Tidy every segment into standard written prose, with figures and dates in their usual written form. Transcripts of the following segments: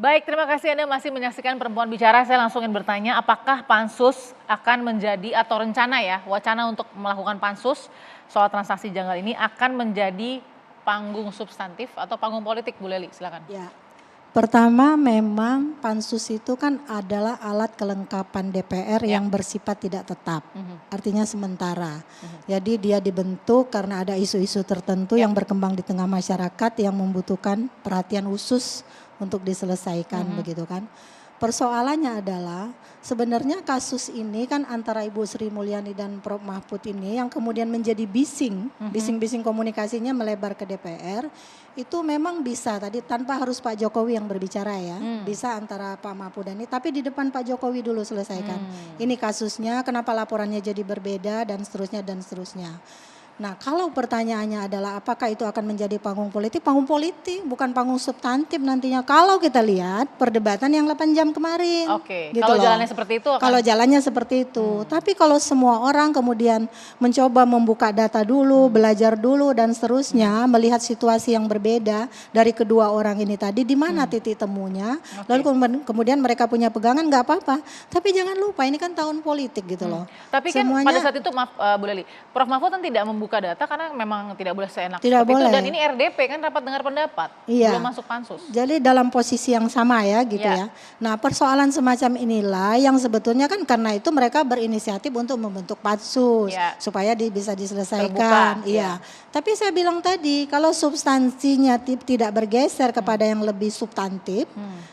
Baik, terima kasih Anda masih menyaksikan Perempuan Bicara. Saya langsung ingin bertanya, apakah pansus akan menjadi atau rencana ya, wacana untuk melakukan pansus soal transaksi janggal ini akan menjadi panggung substantif atau panggung politik, Bu Lely? Silakan. Ya, pertama memang pansus itu kan adalah alat kelengkapan DPR yang bersifat tidak tetap, artinya sementara. Jadi dia dibentuk karena ada isu-isu tertentu yang berkembang di tengah masyarakat yang membutuhkan perhatian khusus untuk diselesaikan begitu kan. Persoalannya adalah sebenarnya kasus ini kan antara Ibu Sri Mulyani dan Prof Mahfud ini yang kemudian menjadi bising-bising komunikasinya melebar ke DPR. Itu memang bisa tadi tanpa harus Pak Jokowi yang berbicara ya, bisa antara Pak Mahfud dan ini, tapi di depan Pak Jokowi dulu selesaikan. Ini kasusnya, kenapa laporannya jadi berbeda dan seterusnya dan seterusnya. Nah, kalau pertanyaannya adalah apakah itu akan menjadi panggung politik bukan panggung substantif nantinya. Kalau kita lihat perdebatan yang 8 jam kemarin. Oke, gitu kalau loh. jalannya seperti itu Kalau jalannya seperti itu. Tapi kalau semua orang kemudian mencoba membuka data dulu, belajar dulu dan seterusnya, melihat situasi yang berbeda dari kedua orang ini tadi, di mana titik temunya. Lalu kemudian mereka punya pegangan nggak apa-apa. Tapi jangan lupa ini kan tahun politik gitu loh. Tapi kan pada saat itu, maaf Bu Lely, Prof Mahfud kan tidak membuka data karena memang tidak boleh seenak tidak boleh. itu. Dan ini RDP kan rapat dengar pendapat, belum masuk pansus. Jadi dalam posisi yang sama ya gitu ya. Nah, persoalan semacam inilah yang sebetulnya kan karena itu mereka berinisiatif untuk membentuk pansus supaya bisa diselesaikan. Terbuka, Tapi saya bilang tadi kalau substansinya tidak bergeser kepada yang lebih substantif,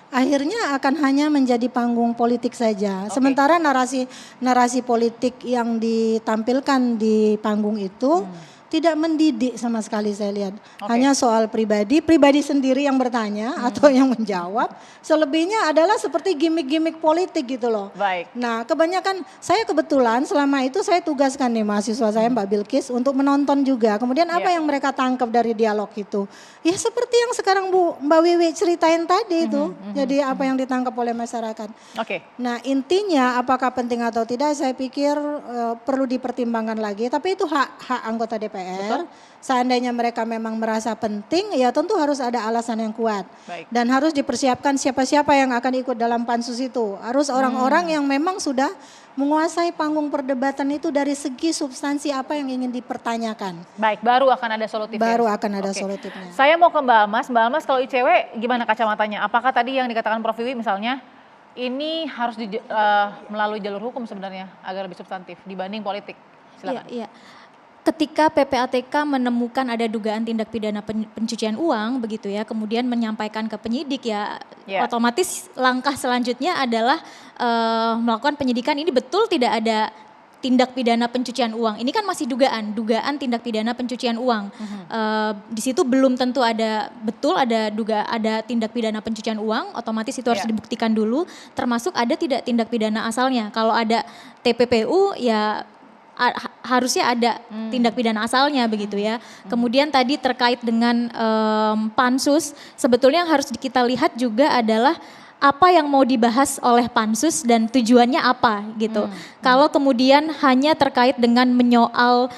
akhirnya akan hanya menjadi panggung politik saja. Sementara narasi politik yang ditampilkan di panggung itu tidak mendidik sama sekali saya lihat. Hanya soal pribadi sendiri yang bertanya atau yang menjawab. Selebihnya adalah seperti gimmick-gimmick politik gitu loh. Baik. Nah, kebanyakan saya kebetulan selama itu saya tugaskan nih mahasiswa saya Mbak Bilkis untuk menonton juga. Kemudian apa yang mereka tangkap dari dialog itu? Ya seperti yang sekarang Mbak Wiwi ceritain tadi itu. Jadi apa yang ditangkap oleh masyarakat. Nah, intinya apakah penting atau tidak saya pikir perlu dipertimbangkan lagi. Tapi itu hak anggota DPR. Betul. Seandainya mereka memang merasa penting, ya tentu harus ada alasan yang kuat. Dan harus dipersiapkan siapa-siapa yang akan ikut dalam pansus itu. Harus orang-orang yang memang sudah menguasai panggung perdebatan itu dari segi substansi apa yang ingin dipertanyakan. Baik, baru akan ada solutifnya. Baru akan ada solutifnya. Saya mau ke Mbak Almas. Mbak Almas, kalau ICW gimana kacamatanya? Apakah tadi yang dikatakan Prof Wiwi misalnya, ini harus melalui jalur hukum sebenarnya agar lebih substantif dibanding politik? Silakan. Iya. Ketika PPATK menemukan ada dugaan tindak pidana pencucian uang begitu ya, kemudian menyampaikan ke penyidik otomatis langkah selanjutnya adalah melakukan penyidikan. Ini betul tidak ada tindak pidana pencucian uang. Ini kan masih dugaan tindak pidana pencucian uang. Di situ belum tentu ada tindak pidana pencucian uang, otomatis itu harus dibuktikan dulu, termasuk ada tidak tindak pidana asalnya. Kalau ada TPPU ya harusnya ada tindak pidana asalnya begitu ya. Kemudian tadi terkait dengan pansus, sebetulnya yang harus kita lihat juga adalah apa yang mau dibahas oleh pansus dan tujuannya apa gitu. Kalau kemudian hanya terkait dengan menyoal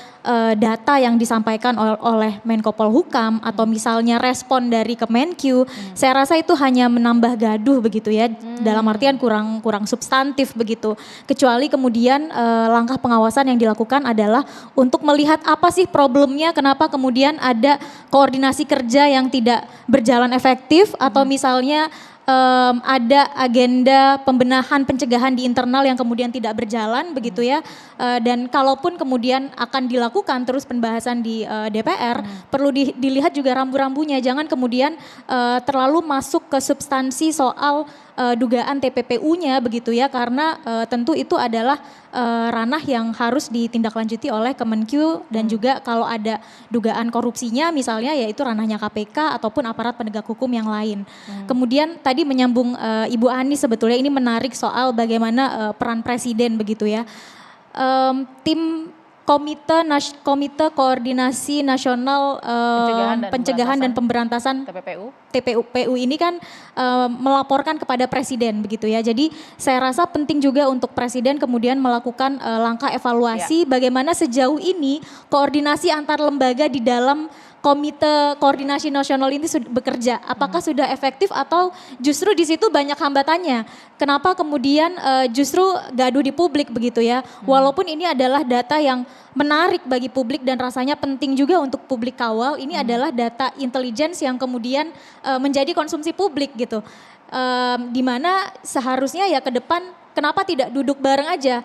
data yang disampaikan oleh Menko Polhukam atau misalnya respon dari Kemenkyu, saya rasa itu hanya menambah gaduh begitu ya. Dalam artian kurang substantif begitu. Kecuali kemudian langkah pengawasan yang dilakukan adalah untuk melihat apa sih problemnya, kenapa kemudian ada koordinasi kerja yang tidak berjalan efektif atau misalnya ada agenda pembenahan pencegahan di internal yang kemudian tidak berjalan begitu ya. Dan kalaupun kemudian akan dilakukan terus pembahasan di DPR, perlu dilihat juga rambu-rambunya. Jangan kemudian terlalu masuk ke substansi soal dugaan TPPU-nya begitu ya, karena tentu itu adalah ranah yang harus ditindaklanjuti oleh Kemenkyu dan juga kalau ada dugaan korupsinya misalnya ya itu ranahnya KPK ataupun aparat penegak hukum yang lain. Kemudian tadi menyambung Ibu Ani, sebetulnya ini menarik soal bagaimana peran presiden begitu ya. Tim Komite Koordinasi Nasional Pencegahan dan Pemberantasan TPPU ini kan melaporkan kepada presiden begitu ya. Jadi saya rasa penting juga untuk presiden kemudian melakukan langkah evaluasi bagaimana sejauh ini koordinasi antar lembaga di dalam Komite Koordinasi Nasional ini bekerja? Apakah sudah efektif atau justru di situ banyak hambatannya? Kenapa kemudian justru gaduh di publik begitu ya? Walaupun ini adalah data yang menarik bagi publik dan rasanya penting juga untuk publik kawal, ini adalah data intelligence yang kemudian menjadi konsumsi publik gitu. Di mana seharusnya ya ke depan kenapa tidak duduk bareng aja?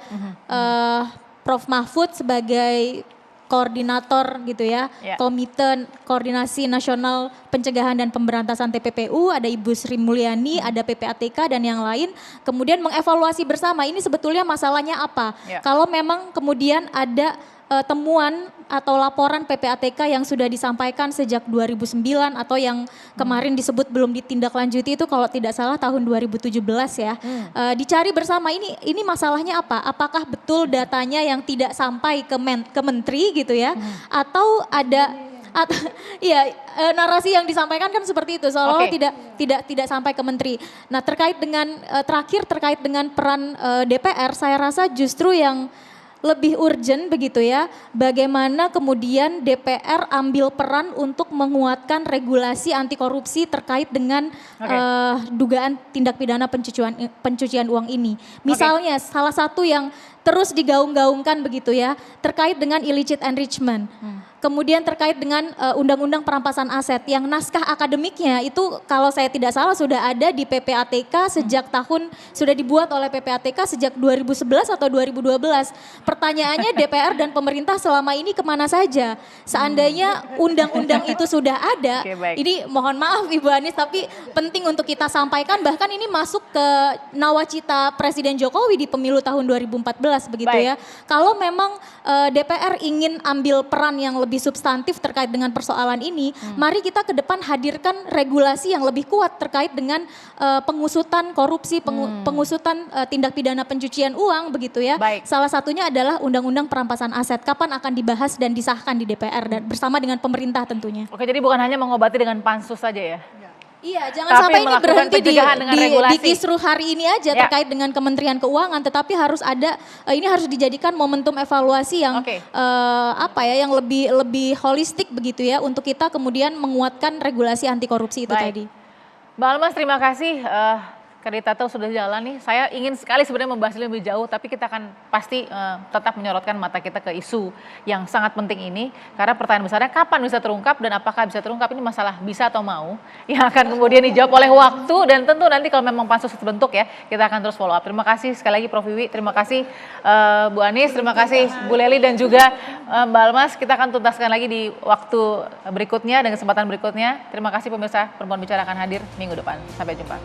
Prof. Mahfud sebagai koordinator gitu ya, Komite Koordinasi Nasional Pencegahan dan Pemberantasan TPPU, ada Ibu Sri Mulyani, ada PPATK dan yang lain, kemudian mengevaluasi bersama ini sebetulnya masalahnya apa. Kalau memang kemudian ada temuan atau laporan PPATK yang sudah disampaikan sejak 2009 atau yang kemarin disebut belum ditindaklanjuti itu kalau tidak salah tahun 2017 ya. Dicari bersama ini masalahnya apa? Apakah betul datanya yang tidak sampai ke menteri gitu ya? Atau ada narasi yang disampaikan kan seperti itu seolah-olah tidak sampai ke menteri. Nah, terkait dengan peran DPR, saya rasa justru yang lebih urgent begitu ya, bagaimana kemudian DPR ambil peran untuk menguatkan regulasi anti korupsi terkait dengan dugaan tindak pidana pencucian uang ini. Misalnya salah satu yang terus digaung-gaungkan begitu ya, terkait dengan illicit enrichment. Kemudian terkait dengan undang-undang perampasan aset yang naskah akademiknya itu kalau saya tidak salah sudah ada di PPATK sudah dibuat oleh PPATK sejak 2011 atau 2012. Pertanyaannya DPR dan pemerintah selama ini kemana saja? Seandainya undang-undang itu sudah ada, ini mohon maaf Ibu Anies tapi penting untuk kita sampaikan, bahkan ini masuk ke nawacita Presiden Jokowi di pemilu tahun 2014 begitu ya. Kalau memang DPR ingin ambil peran yang lebih substantif terkait dengan persoalan ini, mari kita ke depan hadirkan regulasi yang lebih kuat terkait dengan pengusutan korupsi, pengusutan tindak pidana pencucian uang begitu ya. Salah satunya adalah undang-undang perampasan aset. Kapan akan dibahas dan disahkan di DPR dan bersama dengan pemerintah tentunya. Oke, jadi bukan hanya mengobati dengan pansus saja ya? Iya, jangan sampai ini berhenti di kisruh hari ini aja terkait dengan Kementerian Keuangan, tetapi harus ada ini harus dijadikan momentum evaluasi yang yang lebih holistik begitu ya untuk kita kemudian menguatkan regulasi anti korupsi itu tadi. Mbak Almas, terima kasih. Kandidat sudah jalan nih. Saya ingin sekali sebenarnya membahas lebih jauh, tapi kita akan pasti tetap menyorotkan mata kita ke isu yang sangat penting ini. Karena pertanyaan besarnya kapan bisa terungkap dan apakah bisa terungkap, ini masalah bisa atau mau. Yang akan kemudian dijawab oleh waktu dan tentu nanti kalau memang pansus terbentuk ya, kita akan terus follow up. Terima kasih sekali lagi Prof. Wiwi, terima kasih Bu Anies, terima kasih Bu Lely dan juga Mbak Almas. Kita akan tuntaskan lagi di waktu berikutnya dan kesempatan berikutnya. Terima kasih pemirsa, Perempuan Bicara akan hadir minggu depan. Sampai jumpa.